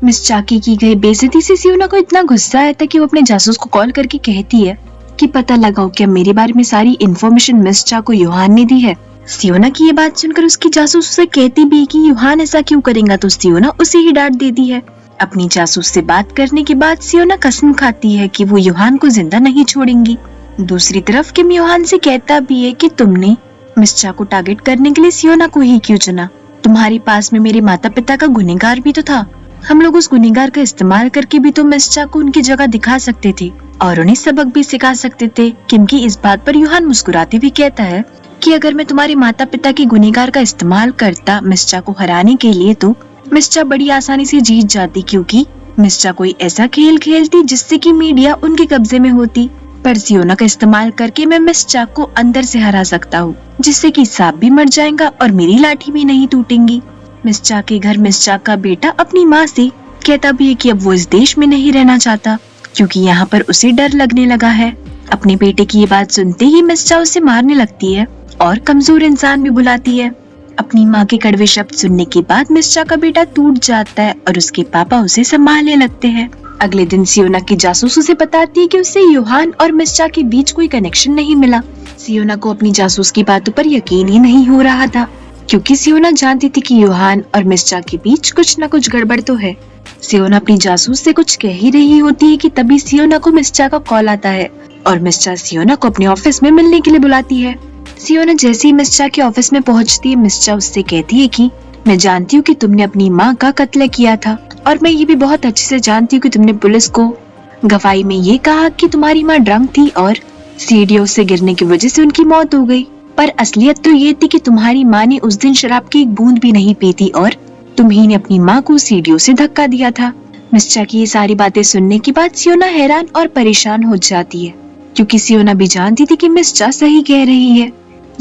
Miss चाकी की गई बेइज्जती से सियोना को इतना गुस्सा आया था कि वो अपने जासूस को कॉल करके कहती है कि पता लगाओ क्या मेरे बारे में सारी इन्फॉर्मेशन मिस चा को यूहान ने दी है। सियोना की ये बात सुनकर उसकी जासूस उसे कहती भी कि यूहान ऐसा क्यों करेगा, तो सियोना उसे ही डांट देती है। अपनी जासूस से बात करने के बाद सियोना कसम खाती है कि वो यूहान को जिंदा नहीं छोड़ेंगी। दूसरी तरफ किम यूहान से कहता भी है कि तुमने मिस चा को टारगेट करने के लिए सियोना को ही क्यों चुना, तुम्हारे पास में मेरे माता पिता का गुनहगार भी तो था, हम लोग उस गुनहगार का इस्तेमाल करके भी तो मिस चा को उनकी जगह दिखा सकते थे और उन्हें सबक भी सिखा सकते थे। किम की इस बात पर यूहान मुस्कुराते हुए कहता है कि अगर मैं तुम्हारे माता पिता के गुनहगार का इस्तेमाल करता मिस चा को हराने के लिए तो मिस चा बड़ी आसानी से जीत जाती, क्योंकि मिस चा कोई ऐसा खेल खेलती जिससे कि मीडिया उनके कब्जे में होती। पर सियोना का इस्तेमाल करके मैं मिस चा को अंदर से हरा सकता हूँ, जिससे कि सांप भी मर जाएगा और मेरी लाठी भी नहीं टूटेंगी। मिस चा के घर मिस चा का बेटा अपनी माँ से कहता भी है कि अब वो इस देश में नहीं रहना चाहता, क्योंकि यहाँ पर उसे डर लगने लगा है। अपने बेटे की ये बात सुनते ही मिस चा उसे मारने लगती है और कमजोर इंसान भी बुलाती है। अपनी माँ के कड़वे शब्द सुनने के बाद मिस चा का बेटा टूट जाता है और उसके पापा उसे संभालने लगते हैं। अगले दिन सियोना की जासूस उसे बताती है कि उसे यूहान और मिस चा के बीच कोई कनेक्शन नहीं मिला। सियोना को अपनी जासूस की बातों पर यकीन ही नहीं हो रहा था, क्योंकि सियोना जानती थी कि यूहान और मिस चा के बीच कुछ न कुछ गड़बड़ तो है। सियोना अपनी जासूस से कुछ कह ही रही होती है कि तभी सियोना को मिस चा का कॉल आता है और मिस चा सियोना को अपने ऑफिस में मिलने के लिए बुलाती है। सियोना जैसे ही मिस चा के ऑफिस में पहुंचती है, मिस चा उससे कहती है कि मैं जानती हूँ कि तुमने अपनी माँ का कत्ल किया था और मैं ये भी बहुत अच्छे से जानती हूँ कि तुमने पुलिस को गवाही में ये कहा कि तुम्हारी माँ ड्रंक थी और सीढ़ियों से गिरने की वजह से उनकी मौत हो गई। पर असलियत तो ये थी कि तुम्हारी माँ ने उस दिन शराब की एक बूंद भी नहीं पी थी और तुम्ही ने अपनी माँ को सीढ़ियों से धक्का दिया था। मिस चा की ये सारी बातें सुनने के बाद सियोना हैरान और परेशान हो जाती है, क्योंकि सियोना भी जानती थी कि मिस चा सही कह रही है।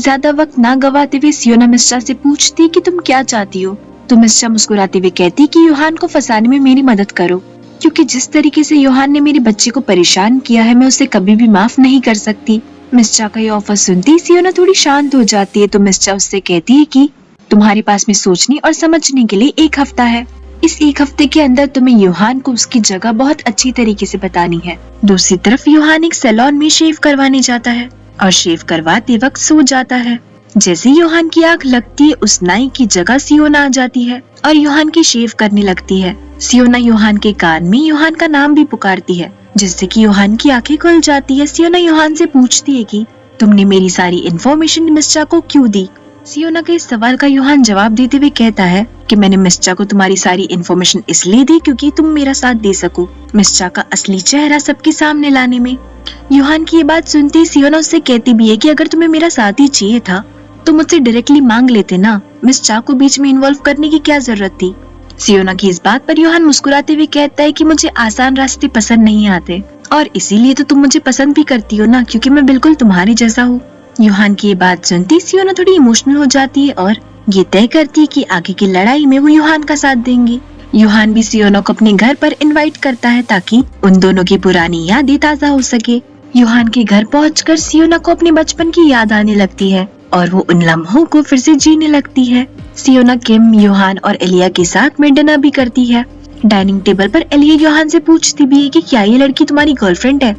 ज्यादा वक्त ना गवाते हुए सियोना मिस चा से पूछती कि तुम क्या चाहती हो, तो मिस चा मुस्कुराते हुए कहती कि यूहान को फंसाने में मेरी मदद करो, क्योंकि जिस तरीके से यूहान ने मेरे बच्चे को परेशान किया है मैं उसे कभी भी माफ नहीं कर सकती। मिस चा का ये ऑफर सुनती सियोना थोड़ी शांत हो जाती है, तो मिस चा उससे कहती है कि तुम्हारे पास में सोचने और समझने के लिए 1 हफ्ता है। इस 1 हफ्ते के अंदर तुम्हें यूहान को उसकी जगह बहुत अच्छी तरीके से बतानी है। दूसरी तरफ यूहान एक सैलून में शेव करवाने जाता है और शेव करवाते वक्त सो जाता है। जैसे यूहान की आंख लगती है, उस नाई की जगह सियोना आ जाती है और यूहान की शेव करने लगती है। सियोना यूहान के कान में यूहान का नाम भी पुकारती है, जिससे कि यूहान की आंखें खुल जाती है। सियोना यूहान से पूछती है कि तुमने मेरी सारी इन्फॉर्मेशन मिस चा को क्यों दी। सियोना के इस सवाल का यूहान जवाब देते हुए कहता है कि मैंने मिस चा को तुम्हारी सारी इन्फॉर्मेशन इसलिए दी क्योंकि तुम मेरा साथ दे सको मिस चा का असली चेहरा सबके सामने लाने में। यूहान की ये बात सुनते ही सियोना उससे कहती भी है कि अगर तुम्हें मेरा साथ ही चाहिए था तो मुझसे डायरेक्टली मांग लेते ना, मिस चा को बीच में इन्वॉल्व करने की क्या जरूरत थी। सियोना की इस बात पर यूहान मुस्कुराते हुए कहता है कि मुझे आसान रास्ते पसंद नहीं आते और इसीलिए तो तुम मुझे पसंद भी करती हो ना, क्योंकि मैं बिल्कुल तुम्हारे जैसा हूँ। यूहान की ये बात सुनती सियोना थोड़ी इमोशनल हो जाती है और ये तय करती है कि आगे की लड़ाई में वो यूहान का साथ देंगी। यूहान भी सियोना को अपने घर पर इनवाइट करता है ताकि उन दोनों की पुरानी यादें ताजा हो सके। यूहान के घर पहुंचकर सियोना को अपने बचपन की याद आने लगती है और वो उन लम्हों को फिर से जीने लगती है। सियोना किम, यूहान और एलिया के साथ में डिनर भी करती है। डाइनिंग टेबल पर एलिया यूहान से पूछती भी है कि क्या ये लड़की तुम्हारी गर्लफ्रेंड है,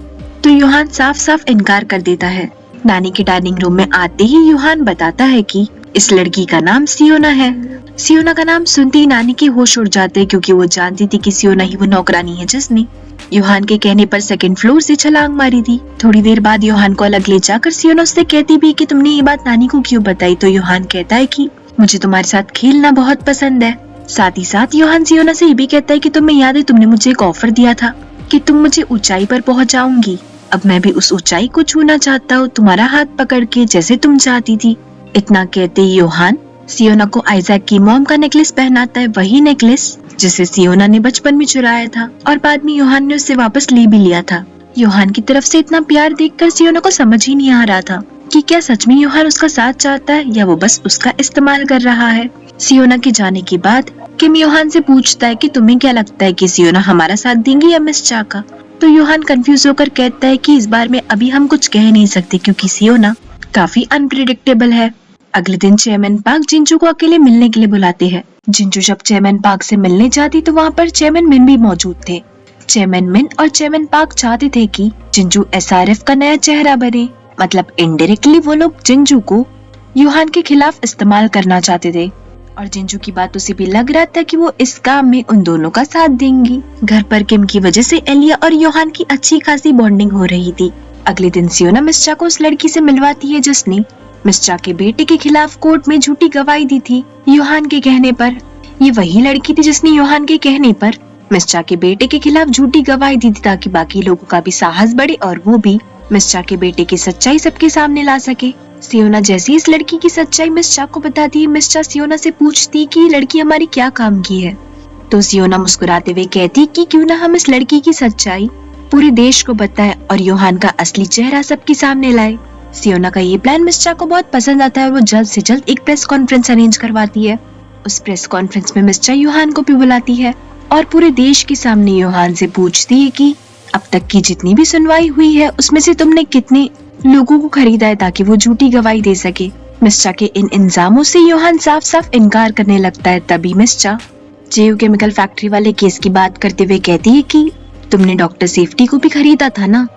तो यूहान साफ साफ इनकार कर देता है। नानी के डाइनिंग रूम में आते ही यूहान बताता है कि इस लड़की का नाम सियोना है। सियोना का नाम सुनते ही नानी के होश उड़ जाते हैं, क्योंकि वो जानती थी कि सियोना ही वो नौकरानी है जिसने यूहान के कहने पर 2nd फ्लोर से छलांग मारी थी। थोड़ी देर बाद यूहान को अलग ले जाकर सियोना उससे कहती भी कि तुमने ये बात नानी को क्यों बताई, तो यूहान कहता है कि मुझे तुम्हारे साथ खेलना बहुत पसंद है। साथ ही साथ यूहान सियोना से ये भी कहता है कि तुम्हें याद है तुमने मुझे एक ऑफर दिया था कि तुम मुझे ऊंचाई पर पहुंचाऊंगी। अब मैं भी उस ऊंचाई को छूना चाहता हूँ, तुम्हारा हाथ पकड़ के जैसे तुम चाहती थी। इतना कहते ही यूहान सियोना को आइजैक की मॉम का नेकलेस पहनाता है, वही नेकलेस जिसे सियोना ने बचपन में चुराया था और बाद में यूहान ने उससे वापस ले भी लिया था। यूहान की तरफ से इतना प्यार देखकर सियोना को समझ ही नहीं आ रहा था कि क्या सच में यूहान उसका साथ चाहता है या वो बस उसका इस्तेमाल कर रहा है। सियोना के जाने के बाद किम यूहान से पूछता है कि तुम्हें क्या लगता है कि सियोना हमारा साथ देंगी या मिस चा का, तो यूहान कंफ्यूज होकर कहता है कि इस बार में अभी हम कुछ कह नहीं सकते क्योंकि सियोना काफी अनप्रिडिक्टेबल है। अगले दिन चेयरमैन पार्क जिंजू को अकेले मिलने के लिए बुलाते हैं। जिंजू जब चेयरमैन पार्क से मिलने जाती तो वहाँ पर चेयरमैन मिन भी मौजूद थे। चेयरमैन मिन और चेयरमैन पार्क चाहते थे कि जिंजू एसआरएफ का नया चेहरा बने, मतलब इनडायरेक्टली वो लोग जिंजू को यूहान के खिलाफ इस्तेमाल करना चाहते थे। और जिंजू की बातों से भी लग रहा था कि वो इस काम में उन दोनों का साथ देंगी। घर पर किम की वजह से एलिया और यूहान की अच्छी खासी बॉन्डिंग हो रही थी। अगले दिन सियोना मिस्चा को उस लड़की से मिलवाती है जिसने मिस्चा के बेटे के खिलाफ कोर्ट में झूठी गवाही दी थी यूहान के कहने पर। ये वही लड़की थी जिसने यूहान के कहने पर मिस्चा के बेटे के खिलाफ झूठी गवाही दी थी ताकि बाकी लोगों का भी साहस बढ़े और वो भी मिस्चा के बेटे की सच्चाई सबके सामने ला सके। सियोना जैसी इस लड़की की सच्चाई मिस्चा को बताती है, मिस्चा सियोना से पूछती कि लड़की हमारी क्या काम की है। तो सियोना मुस्कुराते हुए कहती कि क्यों ना हम इस लड़की की सच्चाई पूरे देश को बताएं और यूहान का असली चेहरा सबके सामने लाए। सियोना का ये प्लान मिस्चा को बहुत पसंद आता है और वो जल्द से जल्द एक प्रेस कॉन्फ्रेंस अरेंज करवाती है। उस प्रेस कॉन्फ्रेंस में मिस्चा यूहान को भी बुलाती है और पूरे देश के सामने यूहान से पूछती है कि अब तक की जितनी भी सुनवाई हुई है उसमें से तुमने कितने लोगों को खरीदा है ताकि वो झूठी गवाही दे सके। मिस्चा के इन इल्जामों से यूहान साफ साफ इनकार करने लगता है। तभी मिस्चा जेयू केमिकल फैक्ट्री वाले केस की बात करते हुए कहती है कि तुमने डॉक्टर सेफ्टी को भी खरीदा था ना।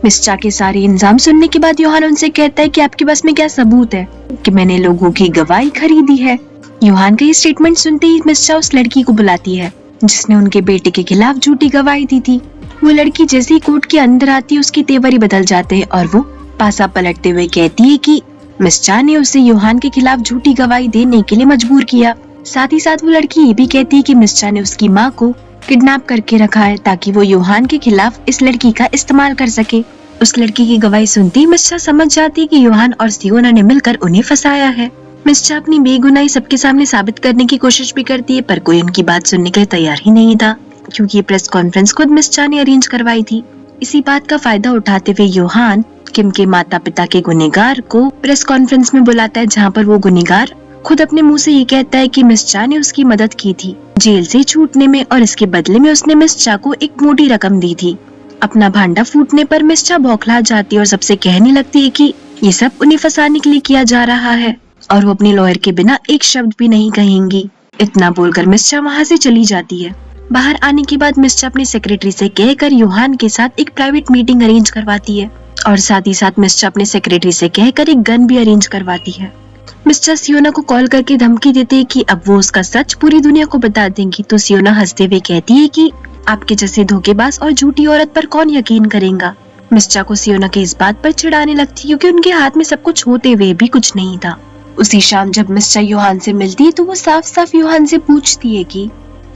मिस्चा के सारे इल्जाम सुनने के बाद यूहान उनसे कहता है कि आपके पास में क्या सबूत है कि मैंने लोगों की गवाही खरीदी है। यूहान का ये स्टेटमेंट सुनते ही मिस्चा उस लड़की को बुलाती है जिसने उनके बेटे के खिलाफ झूठी गवाही दी थी। वो लड़की जैसे ही कोर्ट के अंदर आती है उसके तेवर ही बदल जाते हैं और वो पासा पलटते हुए कहती है कि मिस्चा ने उसे यूहान के खिलाफ झूठी गवाही देने के लिए मजबूर किया। साथ ही साथ वो लड़की ये भी कहती है कि मिस्चा ने उसकी माँ को किडनैप करके रखा है ताकि वो यूहान के खिलाफ इस लड़की का इस्तेमाल कर सके। उस लड़की की गवाही सुनती ही मिस्चा समझ जाती है कि यूहान और सियोना ने मिलकर उन्हें फंसाया है। मिस्चा अपनी बेगुनाही सबके सामने साबित करने की कोशिश भी करती है पर कोई उनकी बात सुनने के लिए तैयार ही नहीं था क्योंकि ये प्रेस कॉन्फ्रेंस खुद मिस्चा ने अरेंज करवाई थी। इसी बात का फायदा उठाते हुए यूहान किम के माता पिता के गुनहगार को प्रेस कॉन्फ्रेंस में बुलाता है जहाँ पर वो गुनहगार खुद अपने मुंह से ये कहता है कि मिस्चा ने उसकी मदद की थी जेल से छूटने में और इसके बदले में उसने मिस्चा को एक मोटी रकम दी थी। अपना भांडा फूटने पर मिस्चा बौखला जाती है और सबसे कहने लगती है कि ये सब उन्हें फंसाने के लिए किया जा रहा है और वो अपने लॉयर के बिना एक शब्द भी नहीं कहेंगी। इतना बोलकर मिस्चा वहाँ से चली जाती है। बाहर आने के बाद मिस्चा अपनी सेक्रेटरी से कहकर यूहान के साथ एक प्राइवेट मीटिंग अरेंज करवाती है और साथ ही साथ मिस्चा अपने सेक्रेटरी से कहकर एक गन भी अरेंज करवाती है। मिस्टर सियोना को कॉल करके धमकी देते हैं कि अब वो उसका सच पूरी दुनिया को बता देंगी। तो सियोना हंसते हुए कहती है कि आपके जैसे धोखेबाज और झूठी औरत पर कौन यकीन करेगा। मिस्टर को सियोना के इस बात पर चिढ़ाने लगती क्योंकि उनके हाथ में सब कुछ होते हुए भी कुछ नहीं था। उसी शाम जब मिस्टर यूहान से मिलती है तो वो साफ साफ यूहान से पूछती है कि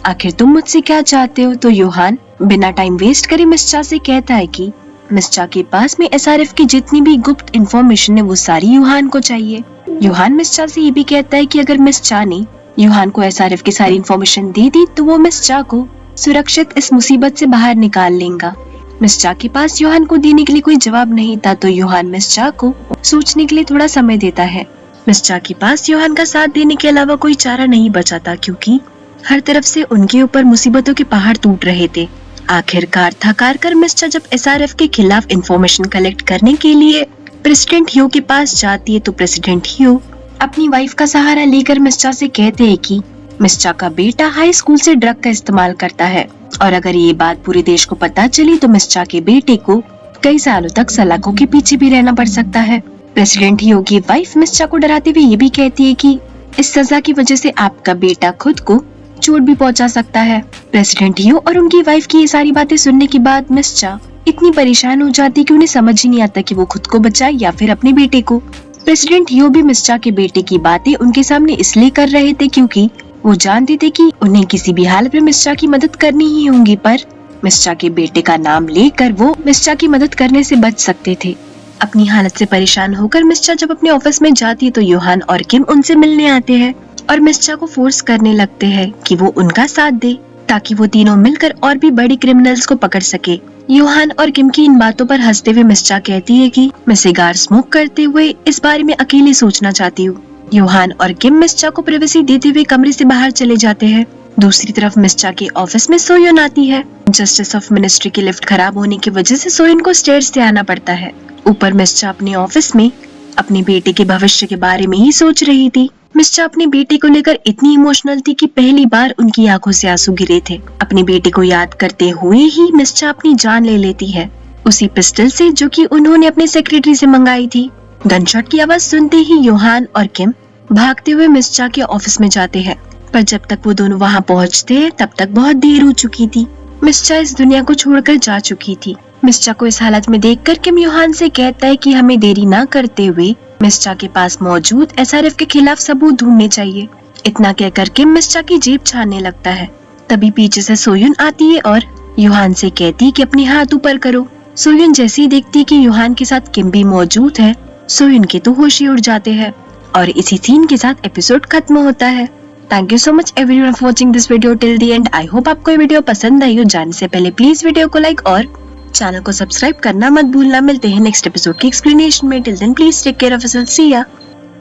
आखिर तुम मुझसे क्या चाहते हो। तो यूहान बिना टाइम वेस्ट करे मिस्टर से कहता है कि मिस्टर के पास में एसआरएफ की जितनी भी गुप्त इंफॉर्मेशन है वो सारी यूहान को चाहिए। यूहान मिस्टर से ये भी कहता है कि अगर मिस्टर ने यूहान को एसआरएफ की सारी इंफॉर्मेशन दे दी तो वो मिस्टर को सुरक्षित इस मुसीबत से बाहर निकाल लेगा। मिस्टर के पास यूहान को देने के लिए कोई जवाब नहीं था तो यूहान मिस्टर को सोचने के लिए थोड़ा समय देता है। मिस्टर के पास यूहान का साथ देने के अलावा कोई चारा नहीं बचा था क्योंकि हर तरफ से उनके ऊपर मुसीबतों के पहाड़ टूट रहे थे। आखिरकार थक हार कर मिस्टर जब एसआरएफ के खिलाफ इंफॉर्मेशन कलेक्ट करने के लिए प्रेसिडेंट ह्यू के पास जाती है तो प्रेसिडेंट ह्यू अपनी वाइफ का सहारा लेकर मिस्टर से कहते हैं कि मिस्टर का बेटा हाई स्कूल से ड्रग का इस्तेमाल करता है और अगर ये बात पूरे देश को पता चली तो मिस्टर के बेटे को कई सालों तक सलाखों के पीछे भी रहना पड़ सकता है। प्रेसिडेंट ह्यू की वाइफ मिस्टर को डराते हुए ये भी कहती है कि इस सजा की वजह से आपका बेटा खुद को चोट भी पहुंचा सकता है। प्रेसिडेंट ह्यू और उनकी वाइफ की ये सारी बातें सुनने के बाद मिस्टर इतनी परेशान हो जाती कि उन्हें समझ ही नहीं आता कि वो खुद को बचाए या फिर अपने बेटे को। प्रेसिडेंट ह्यू भी मिस्टर के बेटे की बातें उनके सामने इसलिए कर रहे थे क्योंकि वो जानते थे कि उन्हें किसी भी हालत में मिस्टर की मदद करनी ही होगी, पर मिस्टर के बेटे का नाम लेकर वो मिस्टर की मदद करने से बच सकते थे। अपनी हालत से परेशान होकर मिस्टर जब अपने ऑफिस में जाती है तो यूहान और किम उनसे मिलने आते हैं और मिस्टर को फोर्स करने लगते हैं कि वो उनका साथ दे ताकि वो तीनों मिलकर और भी बड़ी क्रिमिनल्स को पकड़ सके। यूहान और किम की इन बातों पर हंसते हुए मिस्टर कहती है कि मैं सिगार स्मोक करते हुए इस बारे में अकेले सोचना चाहती हूँ। यूहान और किम मिस्टर को प्राइवेसी देते हुए कमरे से बाहर चले जाते हैं। दूसरी तरफ मिस्टर के ऑफिस में सोयोन आती है। जस्टिस ऑफ मिनिस्ट्री की लिफ्ट खराब होने की वजह से सोयोन को स्टेयर्स से आना पड़ता है। ऊपर मिस्टर अपने ऑफिस में अपने बेटे के भविष्य के बारे में ही सोच रही थी। मिस्चा अपने बेटे को लेकर इतनी इमोशनल थी कि पहली बार उनकी आंखों से आंसू गिरे थे। अपने बेटे को याद करते हुए ही मिस्चा अपनी जान ले लेती है, उसी पिस्टल से जो कि उन्होंने अपने सेक्रेटरी से मंगाई थी। गनशॉट की आवाज सुनते ही योहान और किम भागते हुए मिस्चा के ऑफिस में जाते हैं, पर जब तक वो दोनों वहाँ पहुँचते हैं तब तक बहुत देर हो चुकी थी। मिस्चा इस दुनिया को छोड़कर जा चुकी थी। मिस्चा को इस हालत में देखकर किम योहान से कहता है कि हमें देरी ना करते हुए मिस्चा के पास मौजूद एसआरएफ के खिलाफ सबूत ढूंढने चाहिए। इतना कहकर किम मिस्चा की जेब छानने लगता है। तभी पीछे से सोयुन आती है और योहान से कहती है कि अपने हाथ ऊपर करो। सोयुन जैसे ही देखती है कि योहान के साथ किम भी मौजूद है, सोयुन के तो होश ही उड़ जाते हैं और इसी सीन के साथ एपिसोड खत्म होता है। Thank you so much everyone for watching this video till the end. I hope आपको ये वीडियो पसंद आई हो। जाने से पहले प्लीज वीडियो को लाइक और चैनल को सब्सक्राइब करना मत भूलना। मिलते हैं नेक्स्ट एपिसोड की एक्सप्लेनेशन में। Till then please take care of yourself. See या।